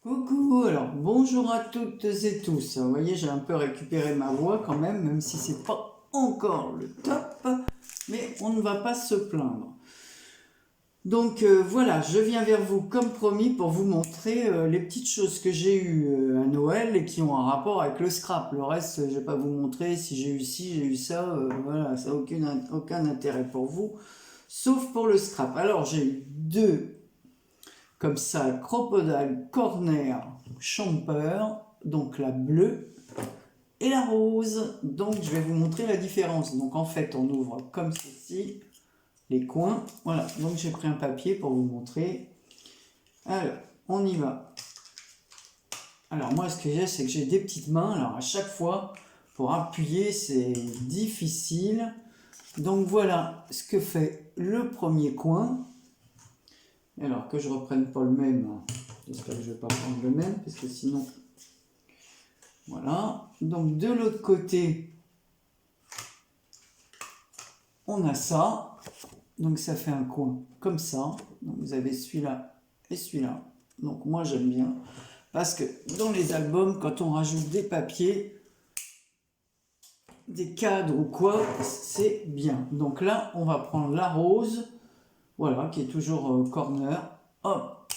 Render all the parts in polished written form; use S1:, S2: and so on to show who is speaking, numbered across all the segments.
S1: Coucou, alors bonjour à toutes et tous. Vous voyez, j'ai un peu récupéré ma voix quand même si c'est pas encore le top, mais on ne va pas se plaindre. Donc voilà, je viens vers vous comme promis pour vous montrer les petites choses que j'ai eues à Noël et qui ont un rapport avec le scrap. Le reste, je vais pas vous montrer si j'ai eu ci, j'ai eu ça, voilà, ça n'a aucun intérêt pour vous, sauf pour le scrap. Alors j'ai eu deux comme ça, Crocodile Corner Champer, donc la bleue et la rose. Donc je vais vous montrer la différence. Donc en fait on ouvre comme ceci les coins, voilà. Donc j'ai pris un papier pour vous montrer. Alors on y va. Alors moi ce que j'ai, c'est que j'ai des petites mains, alors à chaque fois pour appuyer c'est difficile. Donc voilà ce que fait le premier coin. Alors que je reprenne pas le même, j'espère que je vais pas prendre le même parce que sinon, voilà. Donc de l'autre côté, on a ça, donc ça fait un coin comme ça. Donc vous avez celui-là et celui-là. Donc moi j'aime bien parce que dans les albums, quand on rajoute des papiers, des cadres ou quoi, c'est bien. Donc là, on va prendre la rose, voilà, qui est toujours corner. Hop,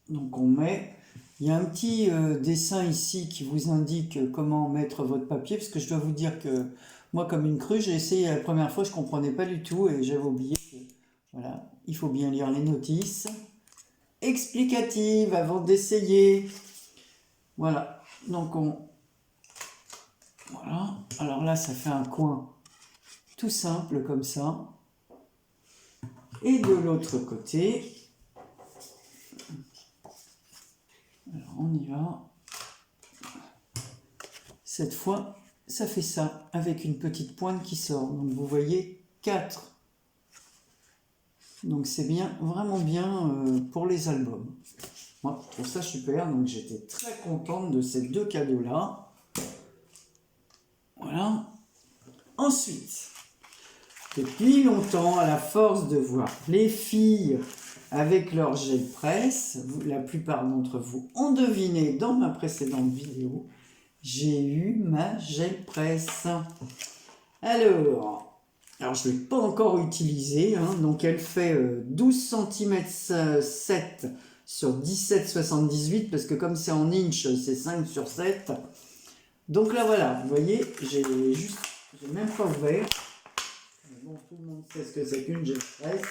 S1: donc on met, il y a un petit dessin ici qui vous indique comment mettre votre papier, parce que je dois vous dire que moi comme une crue, j'ai essayé la première fois, je ne comprenais pas du tout et j'avais oublié que, voilà, il faut bien lire les notices explicatives avant d'essayer. Voilà, donc voilà, alors là ça fait un coin tout simple comme ça. Et de l'autre côté, alors on y va. Cette fois, ça fait ça, avec une petite pointe qui sort. Donc vous voyez, 4. Donc c'est bien, vraiment bien pour les albums. Moi, je trouve ça super, donc j'étais très contente de ces deux cadeaux-là. Voilà. Ensuite, depuis longtemps, à la force de voir les filles avec leur gel presse, la plupart d'entre vous ont deviné dans ma précédente vidéo, j'ai eu ma gel presse. Alors je ne l'ai pas encore utilisée, hein, donc elle fait 12 cm 7 sur 17,78 parce que comme c'est en inch, c'est 5 sur 7. Donc là voilà, vous voyez, j'ai même pas ouvert. Bon, tout le monde sait ce que c'est qu'une gel presse.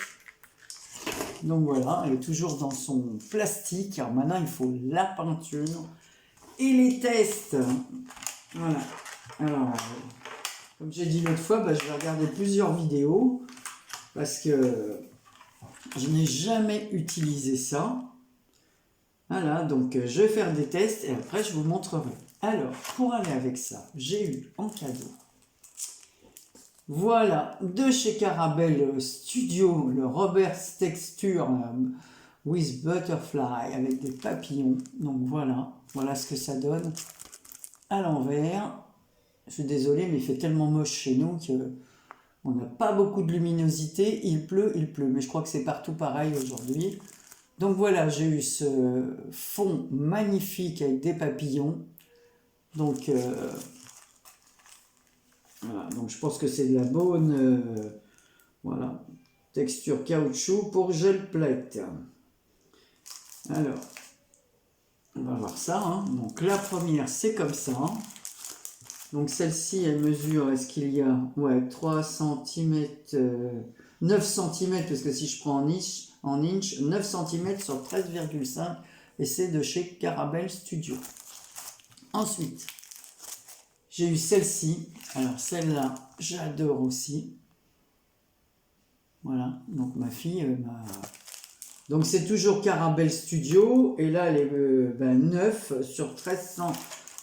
S1: Donc voilà, elle est toujours dans son plastique. Alors maintenant, il faut la peinture et les tests. Voilà. Alors, comme j'ai dit l'autre fois, je vais regarder plusieurs vidéos parce que je n'ai jamais utilisé ça. Voilà, donc je vais faire des tests et après je vous montrerai. Alors, pour aller avec ça, j'ai eu en cadeau, voilà, de chez Carabel Studio, le Robert's Texture with Butterfly avec des papillons. Donc voilà ce que ça donne à l'envers. Je suis désolé, mais il fait tellement moche chez nous qu'on n'a pas beaucoup de luminosité. Il pleut, mais je crois que c'est partout pareil aujourd'hui. Donc voilà, j'ai eu ce fond magnifique avec des papillons. Donc voilà, donc je pense que c'est de la bonne voilà, texture caoutchouc pour gel plate. Alors, on va voir ça. Hein. Donc la première, c'est comme ça. Donc celle-ci, elle mesure, est-ce qu'il y a 3 cm, 9 cm, parce que si je prends en inch 9 cm sur 13,5, et c'est de chez Carabel Studio. Ensuite, j'ai eu celle-ci. Alors celle-là, j'adore aussi. Voilà, donc ma fille m'a... Donc c'est toujours Carabel Studio, et là elle est 9 sur 13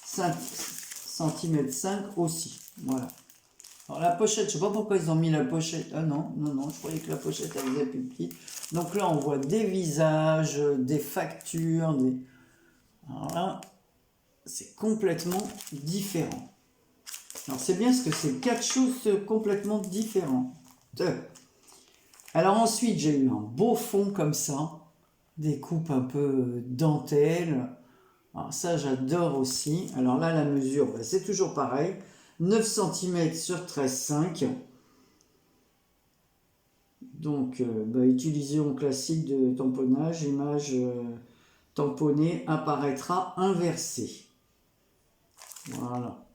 S1: cm 5 aussi. Voilà. Alors la pochette, je sais pas pourquoi ils ont mis la pochette. Ah non, je croyais que la pochette elle faisait plus petite. Donc là on voit des visages, des factures, des... Alors là, c'est complètement différent. Alors c'est bien parce que c'est 4 choses complètement différentes. Alors ensuite, j'ai eu un beau fond comme ça, des coupes un peu dentelle. Alors ça, j'adore aussi. Alors là, la mesure, bah, c'est toujours pareil. 9 cm sur 13,5. Donc, bah, utilisation classique de tamponnage, image tamponnée apparaîtra inversée. Voilà.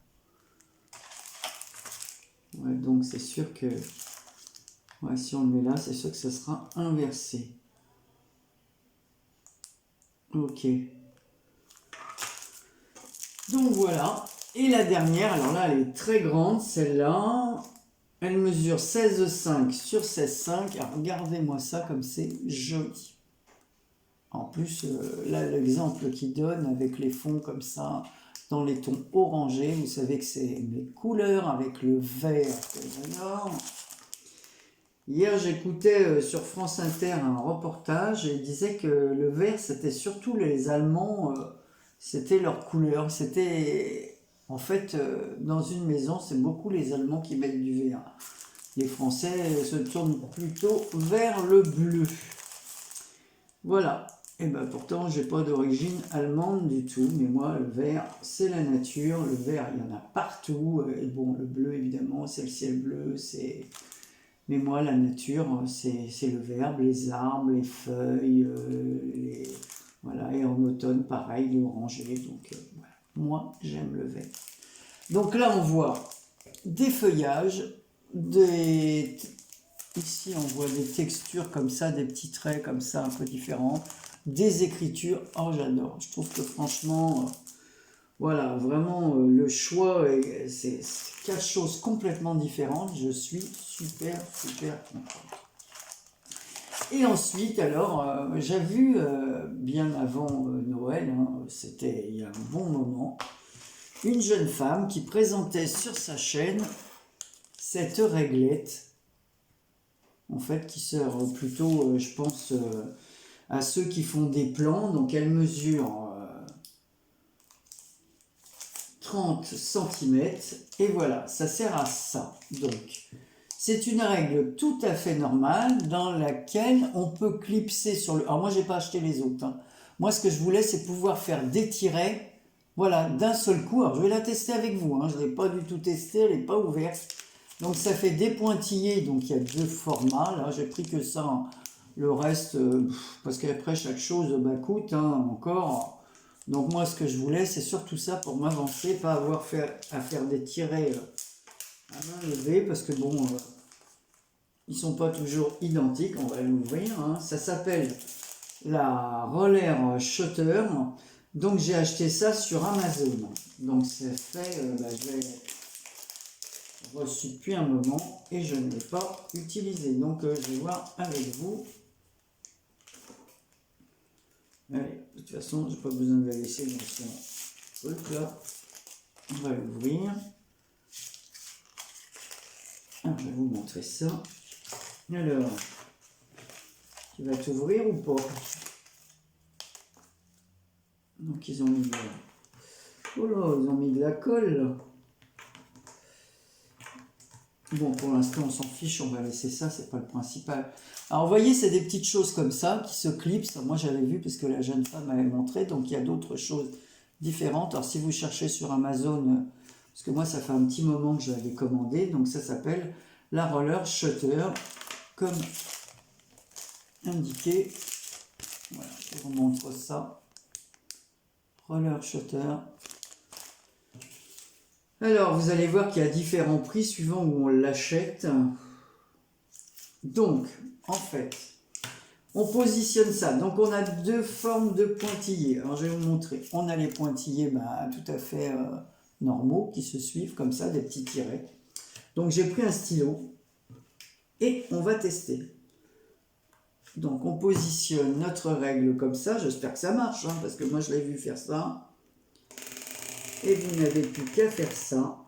S1: Ouais, donc c'est sûr que ouais, si on le met là, c'est sûr que ça sera inversé. Ok. Donc voilà. Et la dernière, alors là, elle est très grande, celle-là. Elle mesure 16,5 sur 16,5. Alors regardez-moi ça comme c'est joli. En plus, là, l'exemple qu'il donne avec les fonds comme ça, dans les tons orangés, vous savez que c'est mes couleurs avec le vert que j'adore. Hier, j'écoutais sur France Inter un reportage et il disait que le vert, c'était surtout les Allemands, c'était leur couleur. C'était, en fait, dans une maison, c'est beaucoup les Allemands qui mettent du vert. Les Français se tournent plutôt vers le bleu. Voilà. Et ben pourtant, j'ai pas d'origine allemande du tout, mais moi, le vert, c'est la nature. Le vert, il y en a partout. Et bon, le bleu, évidemment, c'est le ciel bleu, c'est... Mais moi, la nature, c'est le vert, les arbres, les feuilles, voilà. Et en automne, pareil, l'orangé. Donc, voilà. Moi, j'aime le vert. Donc là, on voit des feuillages, ici, on voit des textures comme ça, des petits traits comme ça, un peu différents, des écritures. Oh, j'adore. Je trouve que franchement, voilà, vraiment, le choix, c'est 4 choses complètement différentes. Je suis super, super contente. Et ensuite, alors, j'ai vu, bien avant Noël, hein, c'était il y a un bon moment, une jeune femme qui présentait sur sa chaîne cette réglette, en fait, qui sert plutôt, je pense, à ceux qui font des plans. Donc, elle mesure 30 cm et voilà, ça sert à ça. Donc, c'est une règle tout à fait normale dans laquelle on peut clipser sur le... Alors moi, j'ai pas acheté les autres, hein. Moi, ce que je voulais, c'est pouvoir faire des tirets, voilà, d'un seul coup. Alors, je vais la tester avec vous, hein. Je ne l'ai pas du tout testée, elle n'est pas ouverte. Donc, ça fait des pointillés, donc il y a 2 formats. Là, j'ai pris que ça, hein. Le reste, parce qu'après, chaque chose bah, coûte, hein, encore... Donc moi, ce que je voulais, c'est surtout ça pour m'avancer, pas avoir à faire des tirets à main levée, parce que bon, ils sont pas toujours identiques. On va l'ouvrir, hein. Ça s'appelle la Roller Shutter. Donc j'ai acheté ça sur Amazon. Donc c'est fait, je l'ai reçu depuis un moment et je ne l'ai pas utilisé. Donc je vais voir avec vous. Allez, de toute façon, j'ai pas besoin de la laisser dans son truc là. On va l'ouvrir. Alors, je vais vous montrer ça. Alors, tu vas t'ouvrir ou pas? Donc, ils ont mis de la... Oh là, ils ont mis de la colle là. Bon, pour l'instant, on s'en fiche, on va laisser ça, c'est pas le principal. Alors, vous voyez, c'est des petites choses comme ça qui se clipsent. Moi, j'avais vu parce que la jeune femme m'avait montré, donc il y a d'autres choses différentes. Alors, si vous cherchez sur Amazon, parce que moi, ça fait un petit moment que je l'avais commandé, donc ça s'appelle la Roller Shutter, comme indiqué. Voilà, je vous montre ça. Roller Shutter. Alors, vous allez voir qu'il y a différents prix suivant où on l'achète. Donc, en fait, on positionne ça. Donc, on a 2 formes de pointillés. Alors, je vais vous montrer. On a les pointillés tout à fait normaux qui se suivent comme ça, des petits tirets. Donc, j'ai pris un stylo et on va tester. Donc, on positionne notre règle comme ça. J'espère que ça marche, hein, parce que moi, je l'ai vu faire ça. Et vous n'avez plus qu'à faire ça.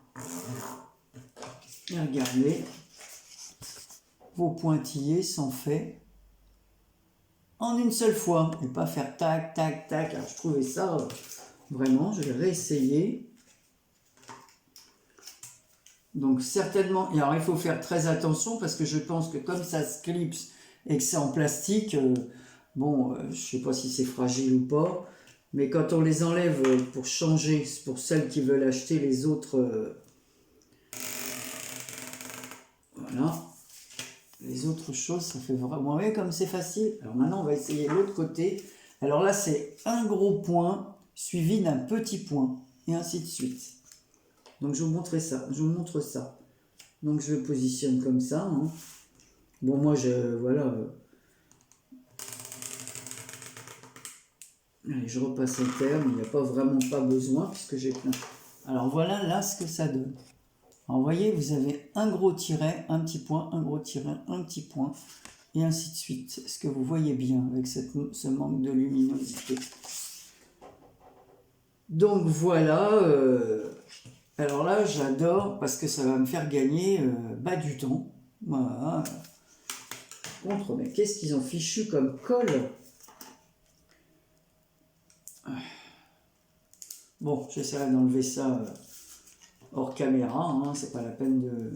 S1: Et regardez, vos pointillés sont faits en une seule fois. Et pas faire tac, tac, tac. Alors, je trouvais ça vraiment, je vais réessayer. Donc certainement, et alors il faut faire très attention parce que je pense que comme ça se clipse et que c'est en plastique, bon, je sais pas si c'est fragile ou pas, mais quand on les enlève pour changer, pour celles qui veulent acheter les autres, voilà, les autres choses, ça fait vraiment, vous voyez comme c'est facile. Alors maintenant on va essayer l'autre côté. Alors là c'est un gros point suivi d'un petit point et ainsi de suite. Donc je vous montre ça, Donc je le positionne comme ça. Hein. Bon moi voilà. Allez, je repasse un terme, il n'y a pas vraiment pas besoin puisque j'ai plein. Alors voilà là ce que ça donne. Alors vous voyez, vous avez un gros tiret, un petit point, un gros tiret, un petit point, et ainsi de suite. Est-ce que vous voyez bien avec ce manque de luminosité? Donc voilà, alors là j'adore parce que ça va me faire gagner du temps. Voilà. Contre, mais qu'est-ce qu'ils ont fichu comme colle? Bon, j'essaierai d'enlever ça hors caméra, hein, c'est pas la peine de...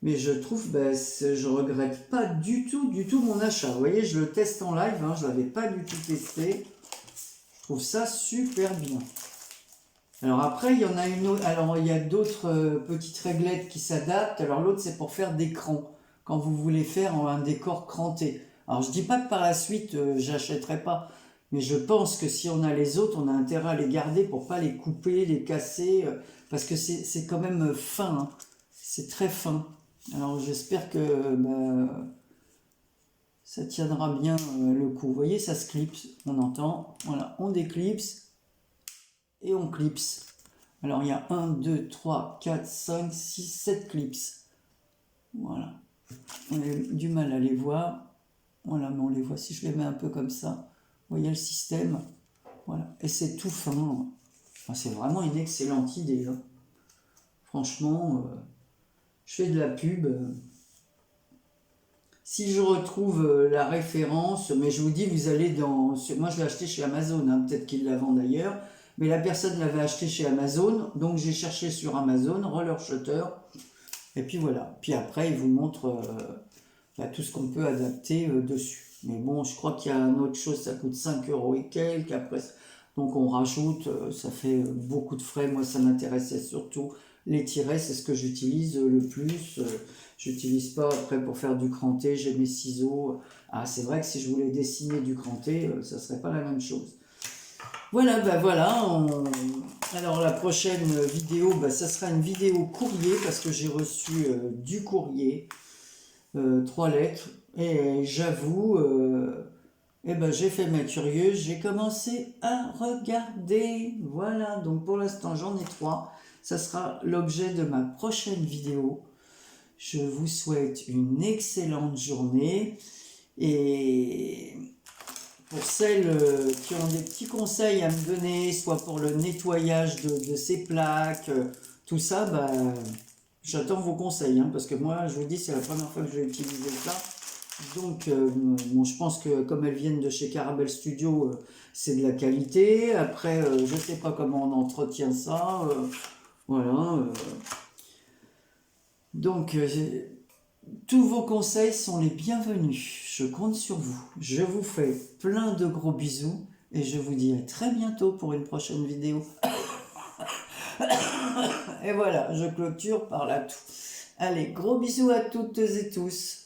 S1: Mais je trouve, je regrette pas du tout mon achat. Vous voyez, je le teste en live, hein, je l'avais pas du tout testé. Je trouve ça super bien. Alors après, il y en a une autre. Alors il y a d'autres petites réglettes qui s'adaptent. Alors l'autre, c'est pour faire des crans. Quand vous voulez faire un décor cranté. Alors je dis pas que par la suite, j'achèterai pas. Mais je pense que si on a les autres, on a intérêt à les garder pour pas les couper, les casser. Parce que c'est quand même fin. Hein. C'est très fin. Alors j'espère que ça tiendra bien le coup. Vous voyez, ça se clipse. On entend. Voilà, on déclipse. Et on clipse. Alors il y a 1, 2, 3, 4, 5, 6, 7 clips. Voilà. On a du mal à les voir. Voilà, mais on les voit si je les mets un peu comme ça. Vous voyez le système. Voilà. Et c'est tout fin. Enfin, c'est vraiment une excellente idée. Hein. Franchement, je fais de la pub. Si je retrouve la référence, mais je vous dis, vous allez dans... Moi, je l'ai acheté chez Amazon. Hein, peut-être qu'ils la vendent ailleurs. Mais la personne l'avait acheté chez Amazon, donc j'ai cherché sur Amazon, roller shutter, et puis voilà. Puis après, il vous montre tout ce qu'on peut adapter dessus. Mais bon, je crois qu'il y a une autre chose, ça coûte 5 € et quelques, après, donc on rajoute, ça fait beaucoup de frais. Moi, ça m'intéressait surtout les tirets, c'est ce que j'utilise le plus. J'utilise pas après pour faire du cranté, j'ai mes ciseaux. Ah, c'est vrai que si je voulais dessiner du cranté, ça serait pas la même chose. Voilà, voilà. Alors la prochaine vidéo, ça sera une vidéo courrier parce que j'ai reçu du courrier, 3 lettres. Et j'avoue, j'ai fait ma curieuse, j'ai commencé à regarder. Voilà, donc pour l'instant j'en ai 3. Ça sera l'objet de ma prochaine vidéo. Je vous souhaite une excellente journée et... Pour celles qui ont des petits conseils à me donner, soit pour le nettoyage de ces plaques, tout ça, j'attends vos conseils, hein, parce que moi, je vous dis, c'est la première fois que je vais utiliser ça. Donc, je pense que comme elles viennent de chez Caramel Studio, c'est de la qualité. Après, je ne sais pas comment on entretient ça. Voilà. Donc, tous vos conseils sont les bienvenus. Je compte sur vous. Je vous fais plein de gros bisous et je vous dis à très bientôt pour une prochaine vidéo. Et voilà, je clôture par là tout. Allez, gros bisous à toutes et tous.